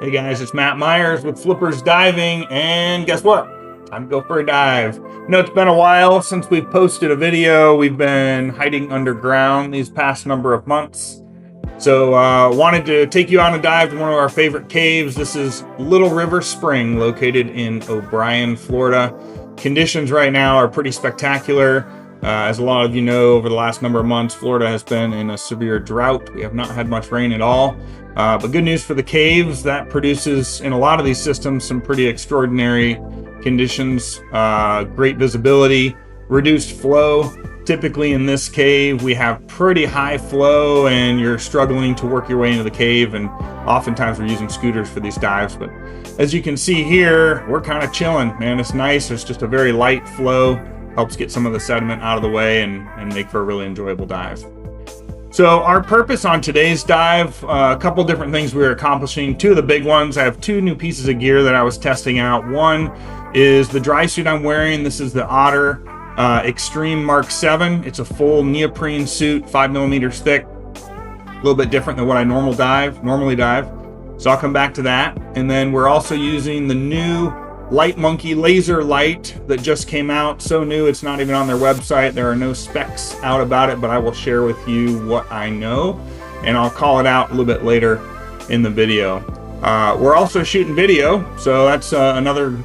Hey guys, it's Matt Myers with Flippers Diving, and guess what? Time to go for a dive. You know, it's been a while since we've posted a video. We've been hiding underground these past number of months. So wanted to take you on a dive to one of our favorite caves. This is Little River Spring, located in O'Brien, Florida. Conditions right now are pretty spectacular. As a lot of you know, over the last number of months, Florida has been in a severe drought. We have not had much rain at all. But good news for the caves, that produces in a lot of these systems some pretty extraordinary conditions, great visibility, reduced flow. Typically in this cave, we have pretty high flow and you're struggling to work your way into the cave, and oftentimes we're using scooters for these dives. But as you can see here, we're kind of chilling, man. It's nice. There's just a very light flow. Helps get some of the sediment out of the way and make for a really enjoyable dive. So our purpose on today's dive, a couple different things we were accomplishing. Two of the big ones, I have two new pieces of gear that I was testing out. One is the dry suit I'm wearing. This is the Otter Extreme Mark 7. It's a full neoprene suit, 5mm thick, a little bit different than what I normally dive. So I'll come back to that. And then we're also using the new Light Monkey laser light that just came out. So new, it's not even on their website. There are no specs out about it, but I will share with you what I know, and I'll call it out a little bit later in the video. We're also shooting video, so that's another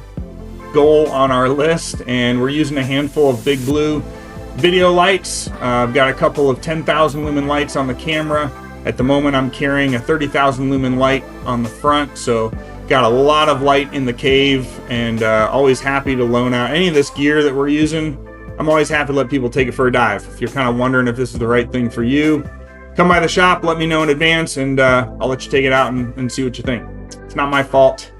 goal on our list, and we're using a handful of Big Blue video lights. I've got a couple of 10,000 lumen lights on the camera. At the moment, I'm carrying a 30,000 lumen light on the front, so got a lot of light in the cave, and always happy to loan out any of this gear that we're using. I'm always happy to let people take it for a dive. If you're kind of wondering if this is the right thing for you, come by the shop, let me know in advance, and I'll let you take it out and see what you think. It's not my fault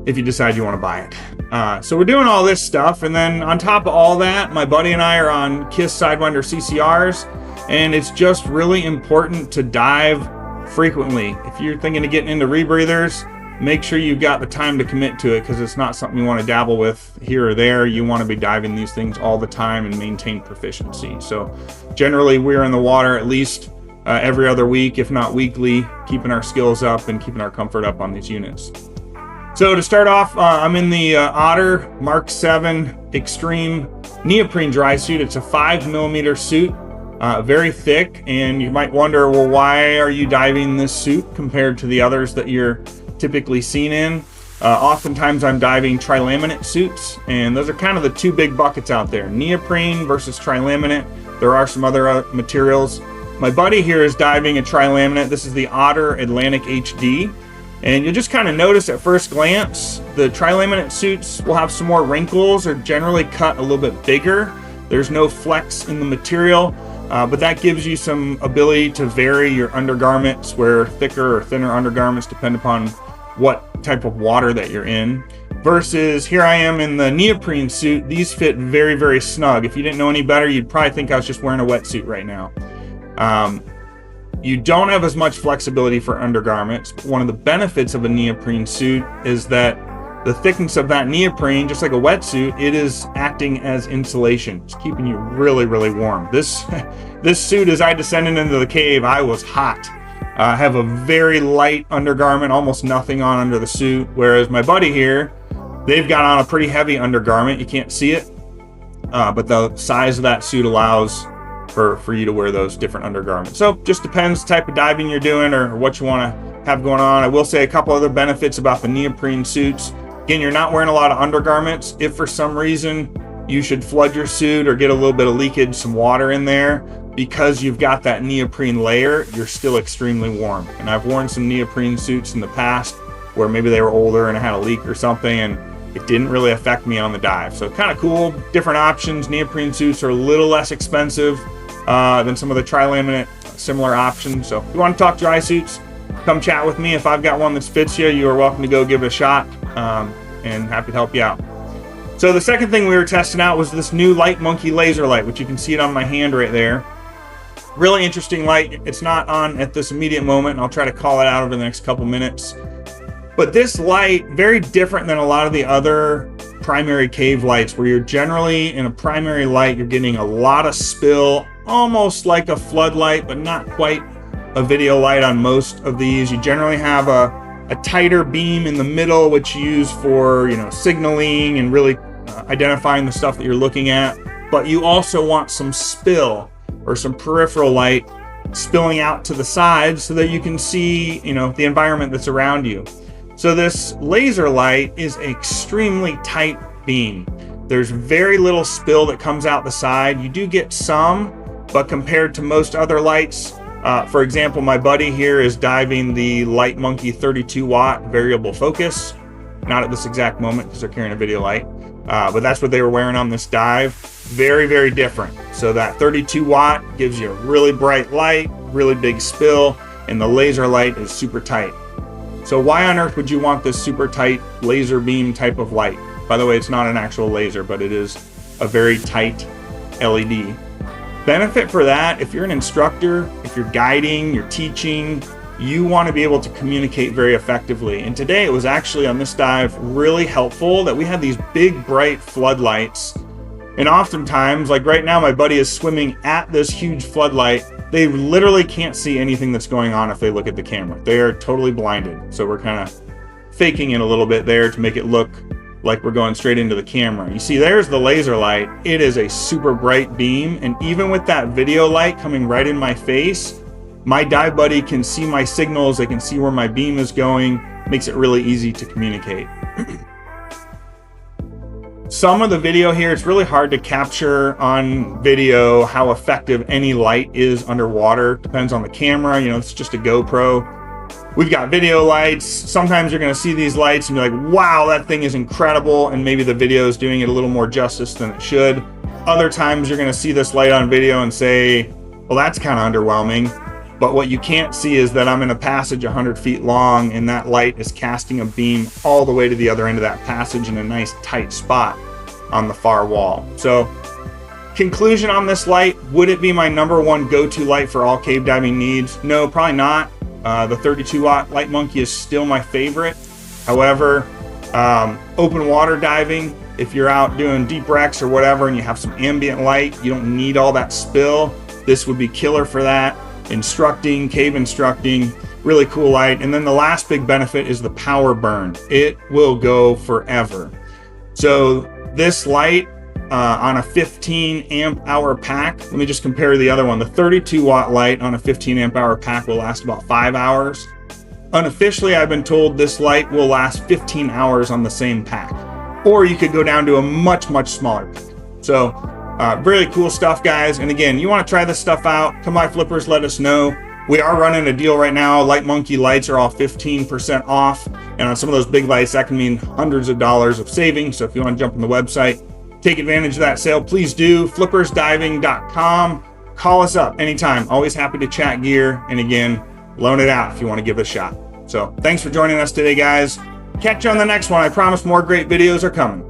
if you decide you want to buy it. So we're doing all this stuff, and then on top of all that, my buddy and I are on KISS Sidewinder CCRs, and it's just really important to dive frequently. If you're thinking of getting into rebreathers, make sure you've got the time to commit to it, because it's not something you want to dabble with here or there. You want to be diving these things all the time and maintain proficiency. So generally we're in the water at least every other week, if not weekly, keeping our skills up and keeping our comfort up on these units. So to start off, I'm in the Otter Mark 7 Extreme neoprene dry suit. It's a 5mm suit, very thick, and you might wonder, well, why are you diving this suit compared to the others that you're typically seen in? Oftentimes I'm diving trilaminate suits, and those are kind of the two big buckets out there, neoprene versus trilaminate. There are some other materials. My buddy here is diving a trilaminate. This is the Otter Atlantic HD, and you'll just kind of notice at first glance the trilaminate suits will have some more wrinkles, or generally cut a little bit bigger. There's no flex in the material, but that gives you some ability to vary your undergarments, where thicker or thinner undergarments depend upon what type of water that you're in. Versus here I am in the neoprene suit. These fit very, very snug. If you didn't know any better, you'd probably think I was just wearing a wetsuit right now. You don't have as much flexibility for undergarments. One of the benefits of a neoprene suit is that the thickness of that neoprene, just like a wetsuit, it is acting as insulation. It's keeping you really, really warm. This suit, as I descended into the cave, I was hot. I have a very light undergarment, almost nothing on under the suit, whereas my buddy here, they've got on a pretty heavy undergarment. You can't see it, but the size of that suit allows for you to wear those different undergarments. So just depends the type of diving you're doing or what you want to have going on. I will say a couple other benefits about the neoprene suits. Again, you're not wearing a lot of undergarments. If for some reason you should flood your suit or get a little bit of leakage, some water in there, because you've got that neoprene layer, you're still extremely warm. And I've worn some neoprene suits in the past where maybe they were older and I had a leak or something, and it didn't really affect me on the dive. So kind of cool, different options. Neoprene suits are a little less expensive than some of the trilaminate similar options. So if you want to talk dry suits, come chat with me. If I've got one that fits you, you are welcome to go give it a shot, and happy to help you out. So the second thing we were testing out was this new Light Monkey laser light, which you can see it on my hand right there. Really interesting light. It's not on at this immediate moment, and I'll try to call it out over the next couple minutes. But this light, very different than a lot of the other primary cave lights, where you're generally in a primary light, you're getting a lot of spill, almost like a floodlight, but not quite a video light on most of these. You generally have a a tighter beam in the middle, which you use for, signaling and really identifying the stuff that you're looking at. But you also want some spill or some peripheral light spilling out to the sides so that you can see, the environment that's around you. So this laser light is an extremely tight beam. There's very little spill that comes out the side. You do get some, but compared to most other lights, for example, my buddy here is diving the Light Monkey 32 watt variable focus. Not at this exact moment because they're carrying a video light, but that's what they were wearing on this dive. Very, very different. So that 32 watt gives you a really bright light, really big spill, and the laser light is super tight. So why on earth would you want this super tight laser beam type of light? By the way, it's not an actual laser, but it is a very tight LED. Benefit for that, if you're an instructor, if you're guiding, you're teaching, you want to be able to communicate very effectively. And today it was actually on this dive really helpful that we had these big bright floodlights. And oftentimes, like right now, my buddy is swimming at this huge floodlight. They literally can't see anything that's going on if they look at the camera. They are totally blinded. So we're kind of faking it a little bit there to make it look like we're going straight into the camera. You see, there's the laser light. It is a super bright beam. And even with that video light coming right in my face, my dive buddy can see my signals. They can see where my beam is going. Makes it really easy to communicate. Some of the video here, it's really hard to capture on video how effective any light is underwater. Depends on the camera. It's just a GoPro. We've got video lights. Sometimes you're going to see these lights and be like, wow, that thing is incredible. And maybe the video is doing it a little more justice than it should. Other times you're going to see this light on video and say, well, that's kind of underwhelming. But what you can't see is that I'm in a passage 100 feet long and that light is casting a beam all the way to the other end of that passage in a nice tight spot on the far wall. So conclusion on this light, would it be my #1 go-to light for all cave diving needs? No, probably not. The 32 watt Light Monkey is still my favorite. However, open water diving, if you're out doing deep wrecks or whatever and you have some ambient light, you don't need all that spill, this would be killer for that. Instructing, cave instructing, really cool light. And then the last big benefit is the power burn. It will go forever. So this light on a 15 amp hour pack, let me just compare the other one. The 32 watt light on a 15 amp hour pack will last about 5 hours. Unofficially, I've been told this light will last 15 hours on the same pack. Or you could go down to a much, much smaller pack. So really cool stuff, guys. And again, you want to try this stuff out, come by Flippers, let us know. We are running a deal right now. Light Monkey lights are all 15% off. And on some of those big lights, that can mean hundreds of dollars of savings. So if you want to jump on the website, take advantage of that sale, please do. flippersdiving.com. Call us up anytime. Always happy to chat gear. And again, loan it out if you want to give it a shot. So thanks for joining us today, guys. Catch you on the next one. I promise more great videos are coming.